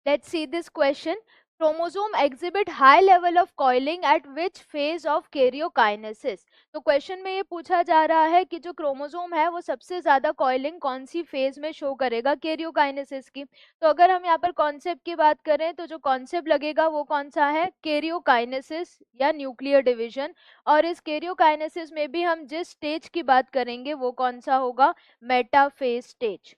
Let's see this question. Chromosome exhibit high level of coiling at which phase of karyokinesis? तो question में ये पूछा जा रहा है कि जो क्रोमोसोम है वो सबसे ज्यादा कॉइलिंग कौन सी फेज में शो करेगा कैरियोकाइनेसिस की। तो अगर हम यहाँ पर कॉन्सेप्ट की बात करें तो जो कॉन्सेप्ट लगेगा वो कौन सा है, कैरियोकाइनेसिस या न्यूक्लियर डिवीजन। और इस कैरियोकाइनेसिस में भी हम जिस स्टेज की बात करेंगे वो कौन सा होगा, मेटाफेज स्टेज।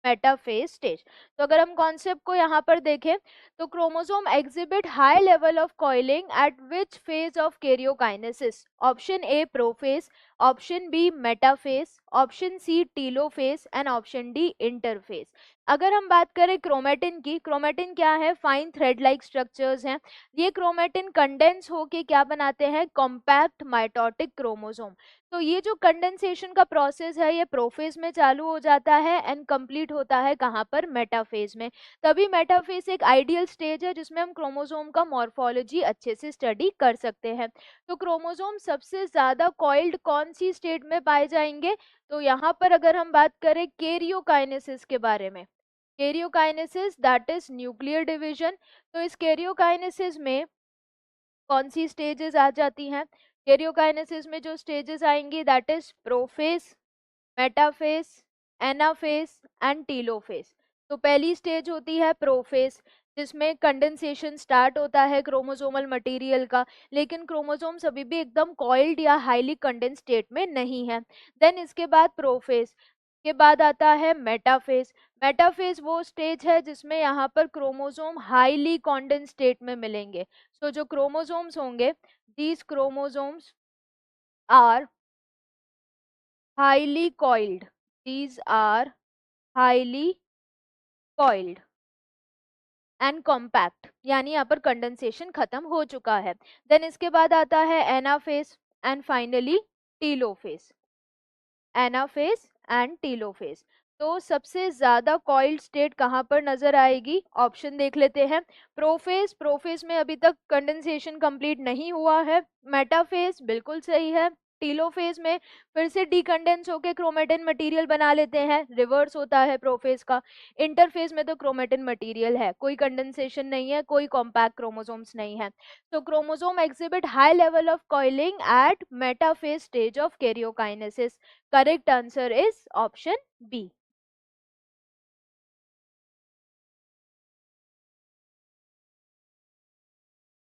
Metaphase stage. तो अगर हम कॉन्सेप्ट को यहाँ पर देखें तो chromosome exhibit high level of coiling at which phase of karyokinesis? Option A prophase, option B metaphase, option C telophase and option D interphase. अगर हम बात करें क्रोमेटिन की, क्रोमेटिन क्या है, फाइन थ्रेड लाइक स्ट्रक्चर्स हैं। ये क्रोमेटिन कंडेंस होके क्या बनाते हैं, कॉम्पैक्ट माइटोटिक क्रोमोसोम। तो ये जो कंडेंसेशन का प्रोसेस है ये प्रोफेज में चालू हो जाता है एंड कंप्लीट होता है कहाँ पर, मेटाफेज में। तभी मेटाफेज एक आइडियल स्टेज है जिसमें हम क्रोमोसोम का मॉर्फोलॉजी अच्छे से स्टडी कर सकते हैं। तो क्रोमोसोम सबसे ज्यादा कॉइल्ड कौन सी स्टेट में पाए जाएंगे? तो यहाँ पर अगर हम बात करें कैरियोकाइनेसिस के बारे में, karyokinesis that is nuclear division. तो इस कैरियोकाइनेसिस में कौन सी स्टेजेस आ जाती हैं? कैरियोकाइनेसिस में जो स्टेजेस आएंगी that is prophase, metaphase, anaphase and telophase. तो पहली स्टेज होती है प्रोफेज जिसमें कंडेंसेशन स्टार्ट होता है क्रोमोसोमल मटेरियल का, लेकिन क्रोमोसोम्स अभी भी एकदम कॉइल्ड या हाईली कंडेंस स्टेट में नहीं है। देन इसके बाद प्रोफेज के बाद आता है मेटाफेज। मेटाफेज वो स्टेज है जिसमें यहाँ पर क्रोमोसोम हाईली कॉन्डेंस स्टेट में मिलेंगे। सो जो क्रोमोसोम्स होंगे, these chromosomes are highly coiled, these are highly coiled and compact, यानी यहाँ पर कंडेंसेशन खत्म हो चुका है। देन इसके बाद आता है anaphase and finally telophase, anaphase and telophase. तो सबसे ज्यादा कॉइल्ड स्टेट कहाँ पर नजर आएगी? ऑप्शन देख लेते हैं। प्रोफेज, प्रोफेज में अभी तक कंडेंसेशन कंप्लीट नहीं हुआ है। मेटाफेज बिल्कुल सही है। टीलोफेज में फिर से डीकंडेंस होकर क्रोमेटिन मटेरियल बना लेते हैं, रिवर्स होता है प्रोफेज का। इंटरफेज में तो क्रोमेटिन मटेरियल है, कोई कंडेंसेशन नहीं है, कोई कॉम्पैक्ट क्रोमोसोम्स नहीं है। So chromosome exhibit high level of coiling at metaphase stage of karyokinesis. Correct answer is option B.